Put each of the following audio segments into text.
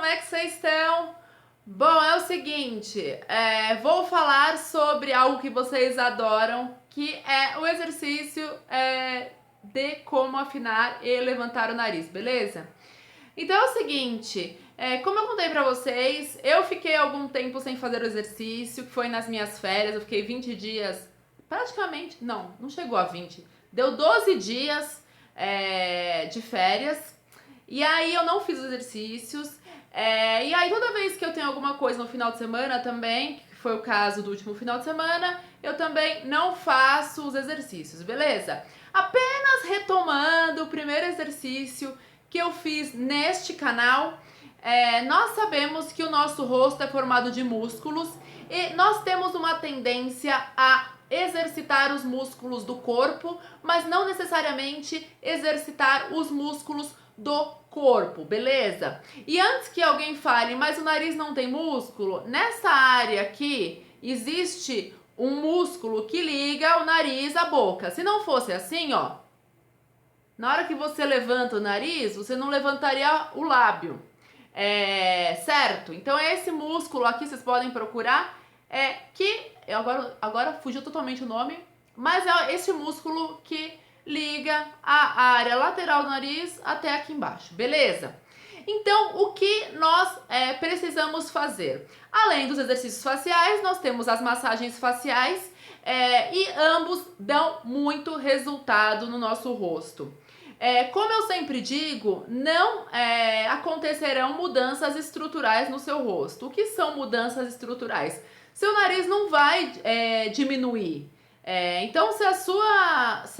é que vocês estão? Bom, é o seguinte, vou falar sobre algo que vocês adoram, que é o exercício de como afinar e levantar o nariz, beleza? Então é o seguinte, como eu contei pra vocês, eu fiquei algum tempo sem fazer o exercício, que foi nas minhas férias, eu fiquei 20 dias, praticamente, não chegou a 20, deu 12 dias de férias, e aí eu não fiz os exercícios, e aí toda vez que eu tenho alguma coisa no final de semana também, que foi o caso do último final de semana, eu também não faço os exercícios, beleza? Apenas retomando o primeiro exercício que eu fiz neste canal, nós sabemos que o nosso rosto é formado de músculos e nós temos uma tendência a exercitar os músculos do corpo, mas não necessariamente exercitar os músculos do corpo, beleza? E antes que alguém fale, mas o nariz não tem músculo, nessa área aqui existe um músculo que liga o nariz à boca. Se não fosse assim, ó, na hora que você levanta o nariz, você não levantaria o lábio, certo? Então esse músculo aqui, vocês podem procurar, que agora fugiu totalmente o nome, mas é esse músculo que liga a área lateral do nariz até aqui embaixo, beleza? Então, o que nós precisamos fazer? Além dos exercícios faciais, nós temos as massagens faciais e ambos dão muito resultado no nosso rosto. Como eu sempre digo, não acontecerão mudanças estruturais no seu rosto. O que são mudanças estruturais? Seu nariz não vai diminuir. Então, se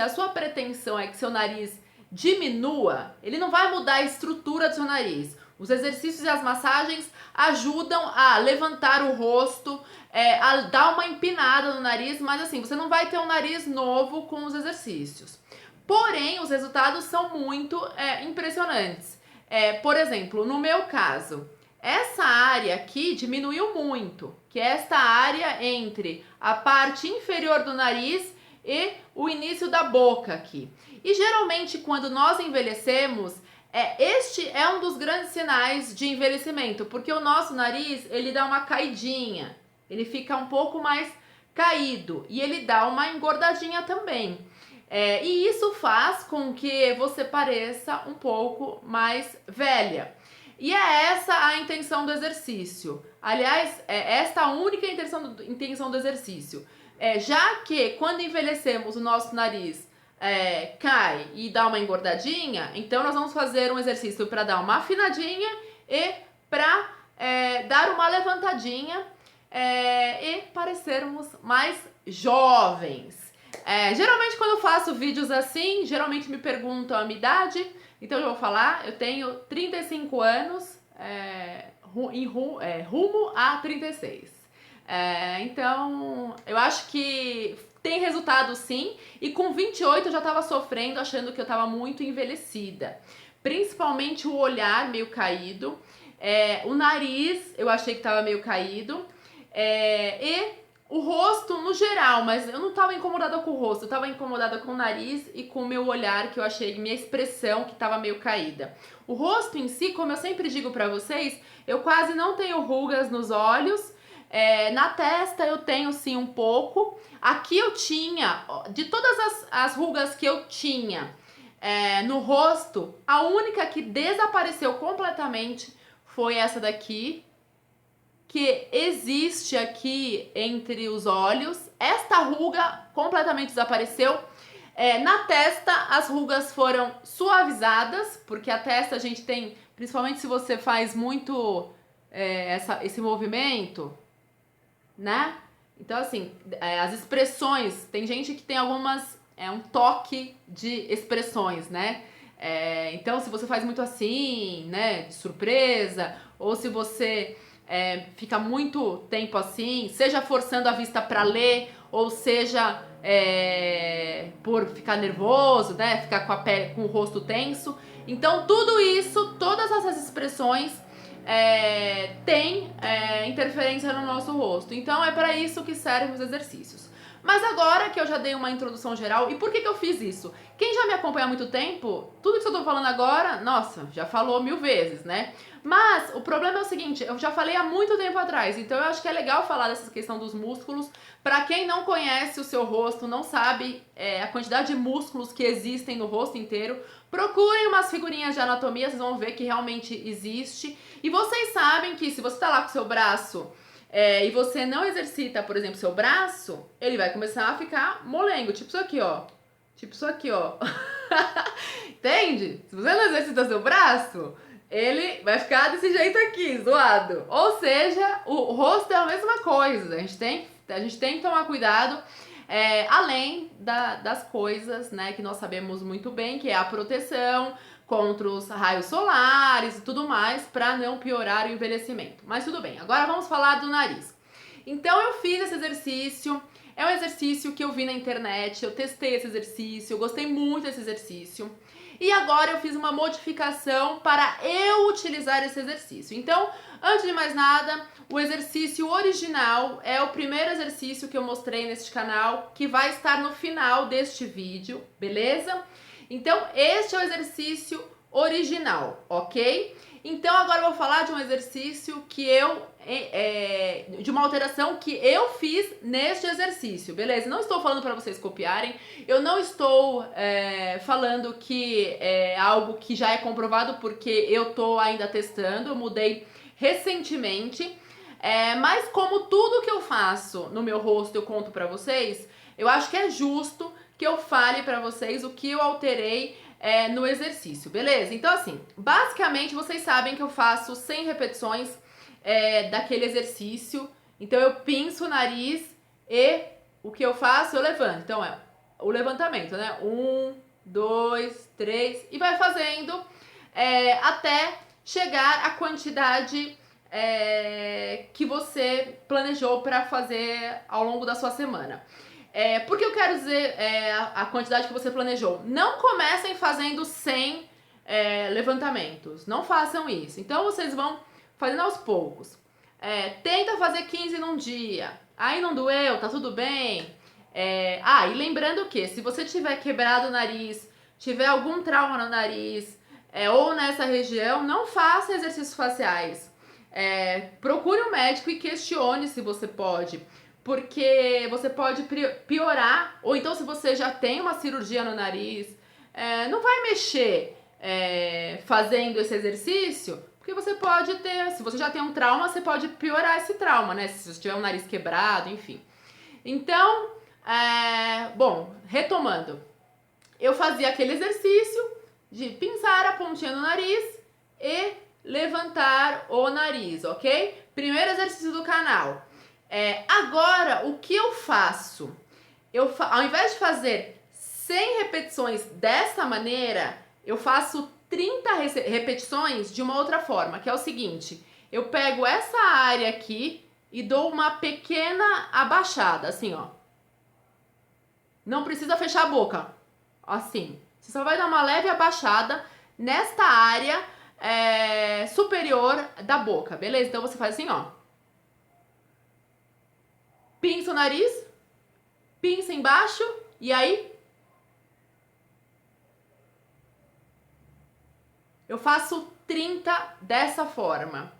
a sua pretensão é que seu nariz diminua, ele não vai mudar a estrutura do seu nariz. Os exercícios e as massagens ajudam a levantar o rosto, a dar uma empinada no nariz, mas assim, você não vai ter um nariz novo com os exercícios. Porém, os resultados são muito impressionantes. Por exemplo, no meu caso, essa área aqui diminuiu muito, que é esta área entre a parte inferior do nariz e o início da boca aqui. E geralmente quando nós envelhecemos, este é um dos grandes sinais de envelhecimento, porque o nosso nariz, ele dá uma caidinha, ele fica um pouco mais caído e ele dá uma engordadinha também. E isso faz com que você pareça um pouco mais velha. E é essa a intenção do exercício. Aliás, esta a única intenção do exercício. Já que quando envelhecemos o nosso nariz cai e dá uma engordadinha, então nós vamos fazer um exercício para dar uma afinadinha e para dar uma levantadinha e parecermos mais jovens. Geralmente quando eu faço vídeos assim, geralmente me perguntam a minha idade, então eu vou falar, eu tenho 35 anos, rumo a 36. Então, eu acho que tem resultado sim, e com 28 eu já tava sofrendo, achando que eu tava muito envelhecida. Principalmente o olhar meio caído, o nariz eu achei que tava meio caído, e o rosto no geral, mas eu não tava incomodada com o rosto, eu tava incomodada com o nariz e com o meu olhar, que eu achei, minha expressão que tava meio caída. O rosto em si, como eu sempre digo pra vocês, eu quase não tenho rugas nos olhos, na testa eu tenho sim um pouco. Aqui eu tinha, de todas as rugas que eu tinha no rosto, a única que desapareceu completamente foi essa daqui, que existe aqui entre os olhos. Esta ruga completamente desapareceu. Na testa as rugas foram suavizadas, porque a testa a gente tem, principalmente se você faz muito esse movimento, né? Então assim, as expressões, tem gente que tem algumas, um toque de expressões, né? Então se você faz muito assim, né, de surpresa, ou se você fica muito tempo assim, seja forçando a vista para ler, ou seja por ficar nervoso, né, ficar com o rosto tenso. Então tudo isso, todas essas expressões tem interferência no nosso rosto. Então é para isso que servem os exercícios. Mas agora que eu já dei uma introdução geral, e por que eu fiz isso? Quem já me acompanha há muito tempo, tudo que eu tô falando agora, nossa, já falou 1000 vezes, né? Mas o problema é o seguinte, eu já falei há muito tempo atrás, então eu acho que é legal falar dessa questão dos músculos. Pra quem não conhece o seu rosto, não sabe a quantidade de músculos que existem no rosto inteiro, procurem umas figurinhas de anatomia, vocês vão ver que realmente existe. E vocês sabem que se você tá lá com o seu braço e você não exercita, por exemplo, seu braço, ele vai começar a ficar molengo, tipo isso aqui, ó. Tipo isso aqui, ó. Entende? Se você não exercita seu braço, ele vai ficar desse jeito aqui, zoado. Ou seja, o rosto é a mesma coisa. A gente tem que tomar cuidado, além das coisas, né, que nós sabemos muito bem, que é a proteção contra os raios solares e tudo mais, para não piorar o envelhecimento. Mas tudo bem, agora vamos falar do nariz. Então eu fiz esse exercício, é um exercício que eu vi na internet, eu testei esse exercício, eu gostei muito desse exercício. E agora eu fiz uma modificação para eu utilizar esse exercício. Então, antes de mais nada, o exercício original é o primeiro exercício que eu mostrei neste canal, que vai estar no final deste vídeo, beleza? Então, este é o exercício original, ok? Então, agora eu vou falar de um exercício que de uma alteração que eu fiz neste exercício, beleza? Não estou falando para vocês copiarem, eu não estou falando que é algo que já é comprovado, porque eu tô ainda testando, eu mudei recentemente, mas como tudo que eu faço no meu rosto eu conto para vocês, eu acho que é justo que eu fale para vocês o que eu alterei no exercício, beleza? Então assim, basicamente vocês sabem que eu faço 100 repetições daquele exercício, então eu pinço o nariz e o que eu faço? Eu levanto, então é o levantamento, né? 1, 2, 3 e vai fazendo até chegar à quantidade que você planejou para fazer ao longo da sua semana. Por que eu quero dizer a quantidade que você planejou? Não comecem fazendo 100 levantamentos, não façam isso. Então vocês vão fazendo aos poucos. Tenta fazer 15 num dia. Aí não doeu, tá tudo bem. E lembrando que se você tiver quebrado o nariz, tiver algum trauma no nariz ou nessa região, não faça exercícios faciais. Procure um médico e questione se você pode. Porque você pode piorar, ou então se você já tem uma cirurgia no nariz, não vai mexer fazendo esse exercício, porque você pode ter, se você já tem um trauma, você pode piorar esse trauma, né? Se você tiver um nariz quebrado, enfim. Então, bom, retomando, eu fazia aquele exercício de pinçar a pontinha do nariz e levantar o nariz, ok? Primeiro exercício do canal. Agora, o que eu faço? Ao invés de fazer 100 repetições dessa maneira, eu faço 30 repetições de uma outra forma, que é o seguinte: eu pego essa área aqui e dou uma pequena abaixada, assim, ó. Não precisa fechar a boca, assim. Você só vai dar uma leve abaixada nesta área superior da boca, beleza? Então você faz assim, ó. Pinça o nariz, pinça embaixo e aí eu faço 30 dessa forma.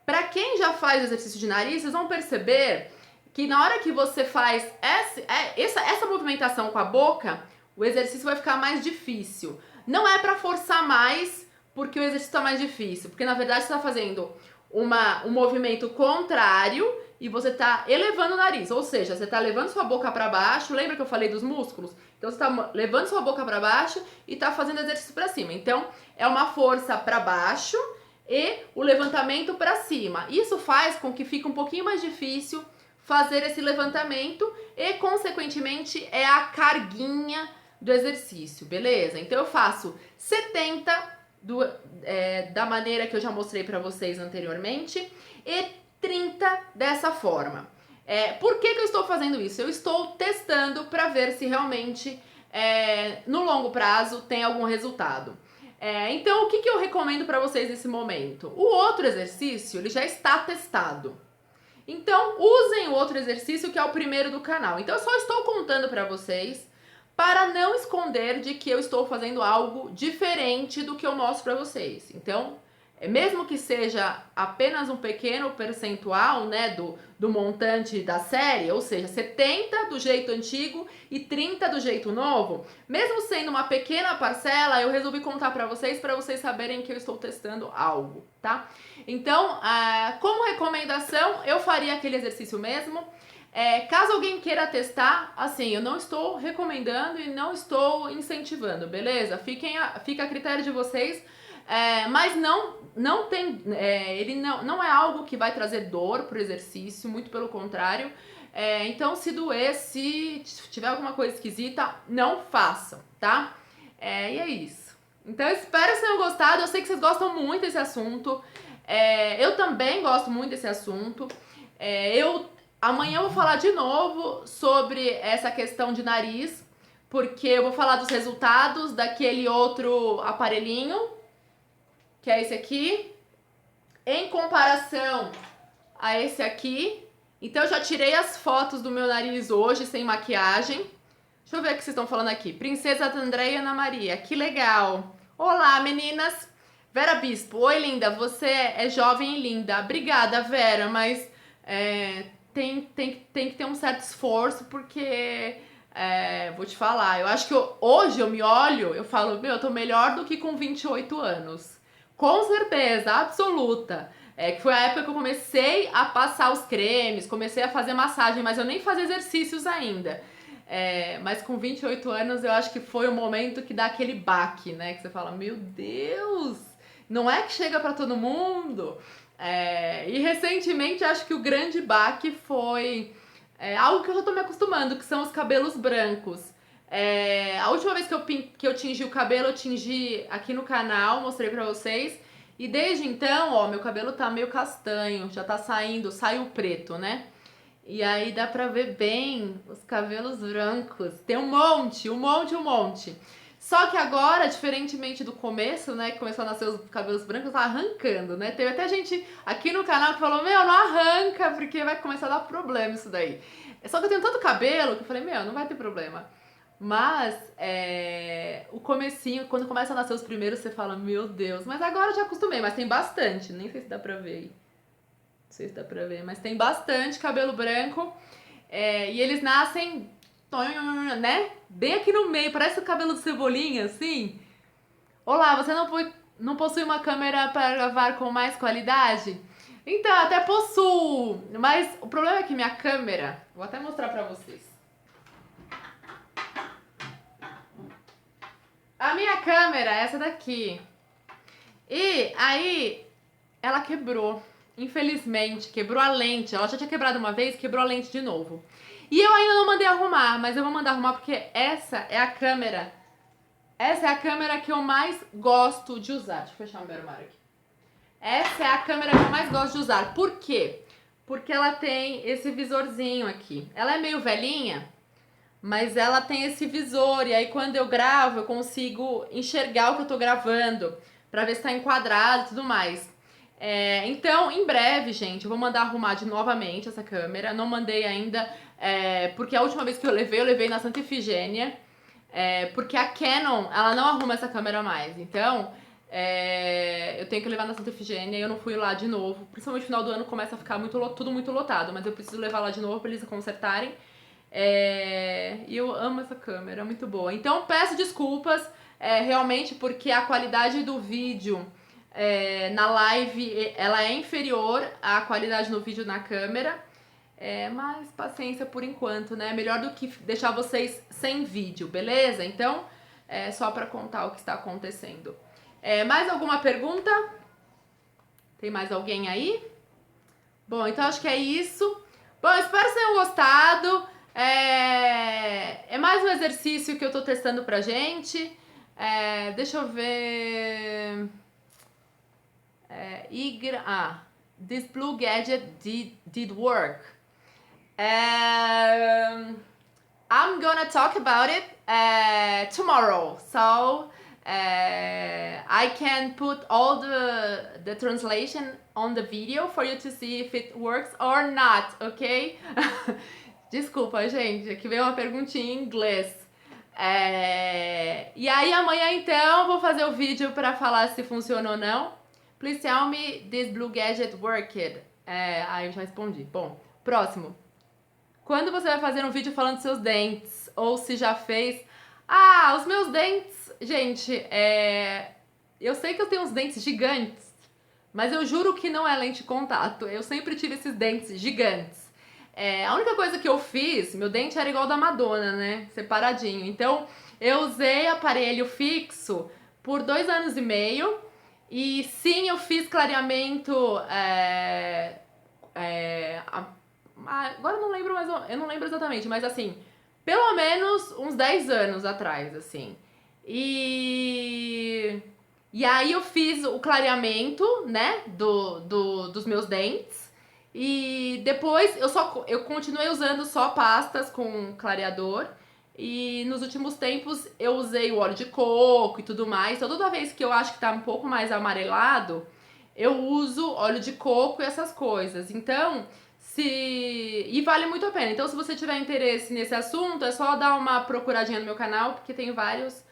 Para quem já faz exercício de nariz, vocês vão perceber que na hora que você faz essa movimentação com a boca, o exercício vai ficar mais difícil. Não é para forçar mais, porque o exercício está mais difícil, porque na verdade você está fazendo um movimento contrário e você tá elevando o nariz, ou seja, você tá levando sua boca para baixo. Lembra que eu falei dos músculos? Então você tá levando sua boca para baixo e tá fazendo exercício para cima. Então é uma força para baixo e o levantamento para cima. Isso faz com que fique um pouquinho mais difícil fazer esse levantamento e, consequentemente, é a carguinha do exercício, beleza? Então eu faço 70 da maneira que eu já mostrei para vocês anteriormente e 30 dessa forma. Por que eu estou fazendo isso? Eu estou testando para ver se realmente no longo prazo tem algum resultado. Então, o que eu recomendo para vocês nesse momento? O outro exercício, ele já está testado. Então, usem o outro exercício que é o primeiro do canal. Então, eu só estou contando para vocês para não esconder de que eu estou fazendo algo diferente do que eu mostro para vocês. Então, mesmo que seja apenas um pequeno percentual, né, do montante da série, ou seja, 70 do jeito antigo e 30 do jeito novo, mesmo sendo uma pequena parcela, eu resolvi contar para vocês saberem que eu estou testando algo, tá? Então, como recomendação, eu faria aquele exercício mesmo. Caso alguém queira testar, assim, eu não estou recomendando e não estou incentivando, beleza? Fica a critério de vocês, mas não tem, ele não é algo que vai trazer dor pro exercício, muito pelo contrário. Então, se doer, se tiver alguma coisa esquisita, não façam, tá? E é isso. Então, eu espero que vocês tenham gostado. Eu sei que vocês gostam muito desse assunto. Eu também gosto muito desse assunto. Amanhã eu vou falar de novo sobre essa questão de nariz, porque eu vou falar dos resultados daquele outro aparelhinho, que é esse aqui, em comparação a esse aqui. Então eu já tirei as fotos do meu nariz hoje, sem maquiagem. Deixa eu ver o que vocês estão falando aqui. Princesa Andréia Ana Maria, que legal. Olá, meninas. Vera Bispo, oi, linda, você é jovem e linda. Obrigada, Vera, mas tem que ter um certo esforço, porque vou te falar, eu acho que hoje eu me olho, eu falo, meu, eu tô melhor do que com 28 anos. Com certeza, absoluta. Que foi a época que eu comecei a passar os cremes, comecei a fazer massagem, mas eu nem fazia exercícios ainda. Mas com 28 anos eu acho que foi o momento que dá aquele baque, né? Que você fala, meu Deus, não é que chega pra todo mundo. E recentemente acho que o grande baque foi algo que eu já tô me acostumando, que são os cabelos brancos. A última vez que eu tingi o cabelo, eu tingi aqui no canal, mostrei pra vocês. E desde então, ó, meu cabelo tá meio castanho, já tá saiu preto, né? E aí dá pra ver bem os cabelos brancos. Tem um monte. Só que agora, diferentemente do começo, né, que começou a nascer os cabelos brancos, tá arrancando, né? Teve até gente aqui no canal que falou, meu, não arranca, porque vai começar a dar problema isso daí. Só que eu tenho tanto cabelo que eu falei, meu, não vai ter problema. Mas, o comecinho, quando começa a nascer os primeiros, você fala, meu Deus. Mas agora eu já acostumei, mas tem bastante. Nem sei se dá pra ver aí. Não sei se dá pra ver, mas tem bastante cabelo branco. E eles nascem, né? Bem aqui no meio, parece o cabelo de cebolinha, assim. Olá, você não possui uma câmera para gravar com mais qualidade? Então, até possuo, mas o problema é que minha câmera, vou até mostrar pra vocês. A minha câmera é essa daqui. E aí, ela quebrou. Infelizmente, quebrou a lente. Ela já tinha quebrado uma vez, quebrou a lente de novo. E eu ainda não mandei arrumar, mas eu vou mandar arrumar porque essa é a câmera. Essa é a câmera que eu mais gosto de usar. Deixa eu fechar o meu armário aqui. Essa é a câmera que eu mais gosto de usar. Por quê? Porque ela tem esse visorzinho aqui. Ela é meio velhinha, mas ela tem esse visor. E aí quando eu gravo, eu consigo enxergar o que eu tô gravando, pra ver se tá enquadrado e tudo mais. Então, em breve, gente, eu vou mandar arrumar novamente essa câmera. Não mandei ainda, porque a última vez que eu levei na Santa Efigênia. Porque a Canon, ela não arruma essa câmera mais. Então, eu tenho que levar na Santa Efigênia e eu não fui lá de novo. Principalmente no final do ano começa a ficar tudo muito lotado. Mas eu preciso levar lá de novo pra eles consertarem. E eu amo essa câmera, é muito boa. Então, peço desculpas, realmente, porque a qualidade do vídeo na live, ela é inferior à qualidade no vídeo na câmera. Mas paciência por enquanto, né? Melhor do que deixar vocês sem vídeo, beleza? Então, só pra contar o que está acontecendo. Mais alguma pergunta? Tem mais alguém aí? Bom, então acho que é isso. Bom, espero que tenham gostado. É mais um exercício que eu tô testando pra gente. Deixa eu ver. This blue gadget did work. I'm gonna talk about it tomorrow. So I can put all the translation on the video for you to see if it works or not, ok? Desculpa, gente, aqui veio uma perguntinha em inglês. E aí amanhã então vou fazer o vídeo para falar se funciona ou não. Please tell me this blue gadget worked. Aí eu já respondi. Bom, próximo. Quando você vai fazer um vídeo falando dos seus dentes? Ou se já fez... Ah, os meus dentes... Gente, eu sei que eu tenho uns dentes gigantes, mas eu juro que não é lente de contato. Eu sempre tive esses dentes gigantes. A única coisa que eu fiz, meu dente era igual da Madonna, né? Separadinho. Então, eu usei aparelho fixo por 2 anos e meio. E sim, eu fiz clareamento... agora eu não lembro mais... Eu não lembro exatamente, mas assim... Pelo menos uns 10 anos atrás, assim. E aí eu fiz o clareamento, né, dos meus dentes. E depois eu continuei usando só pastas com clareador. E nos últimos tempos eu usei o óleo de coco e tudo mais. Então toda vez que eu acho que tá um pouco mais amarelado, eu uso óleo de coco e essas coisas. Então... E vale muito a pena. Então, se você tiver interesse nesse assunto, é só dar uma procuradinha no meu canal, porque tem vários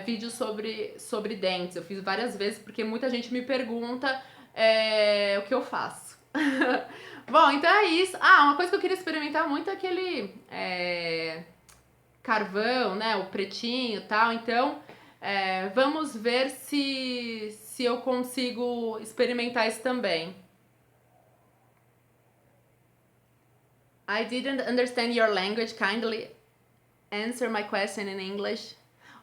vídeos sobre dentes. Eu fiz várias vezes, porque muita gente me pergunta o que eu faço. Bom, então é isso. Uma coisa que eu queria experimentar muito é aquele carvão, né? O pretinho e tal. Então, vamos ver se eu consigo experimentar isso também. I didn't understand your language. Kindly answer my question in English.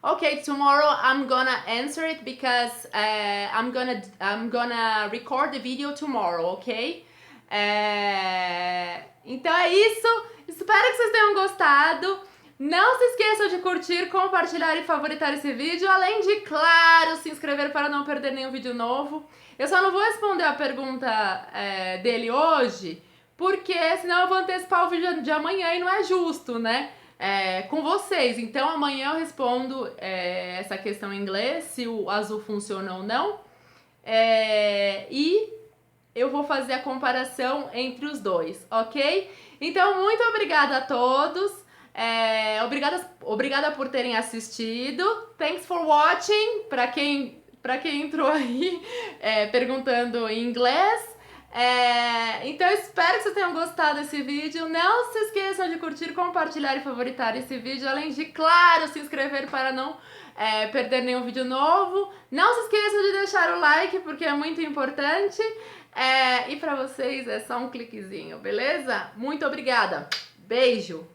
Okay, tomorrow I'm gonna answer it because I'm gonna record the video tomorrow, ok? Então é isso. Espero que vocês tenham gostado. Não se esqueçam de curtir, compartilhar e favoritar esse vídeo, além de, claro, se inscrever para não perder nenhum vídeo novo. Eu só não vou responder a pergunta dele hoje, porque senão eu vou antecipar o vídeo de amanhã e não é justo, né? Com vocês. Então amanhã eu respondo essa questão em inglês, se o azul funciona ou não. E eu vou fazer a comparação entre os dois, ok? Então muito obrigada a todos. Obrigada por terem assistido. Thanks for watching, para quem entrou aí perguntando em inglês. Então eu espero que vocês tenham gostado desse vídeo. Não se esqueçam de curtir, compartilhar e favoritar esse vídeo, além de, claro, se inscrever para não perder nenhum vídeo novo. Não se esqueçam de deixar o like, porque é muito importante. E para vocês é só um cliquezinho, beleza? Muito obrigada. Beijo!